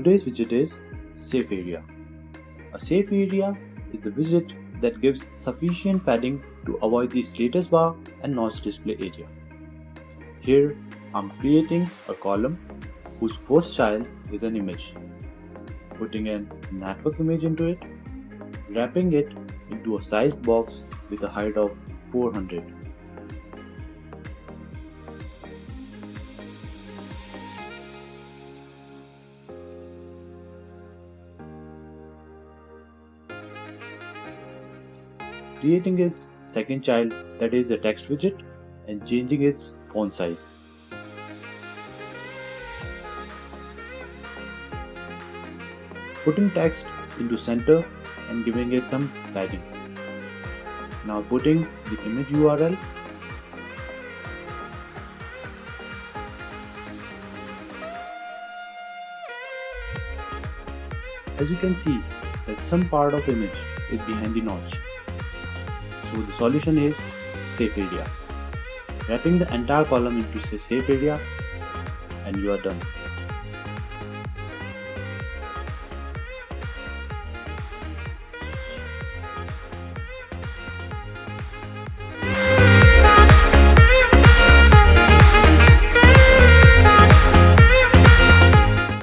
Today's widget is SafeArea. A SafeArea is the widget that gives sufficient padding to avoid the status bar and notch display area. Here I'm creating a column whose first child is an image, putting a network image into it, wrapping it into a sized box with a height of 400. Creating its second child, that is a text widget, and changing its font size. Putting text into center and giving it some padding. Now putting the image URL, as you can see that some part of image is behind the notch. So the solution is SafeArea. Wrapping the entire column into SafeArea and you are done.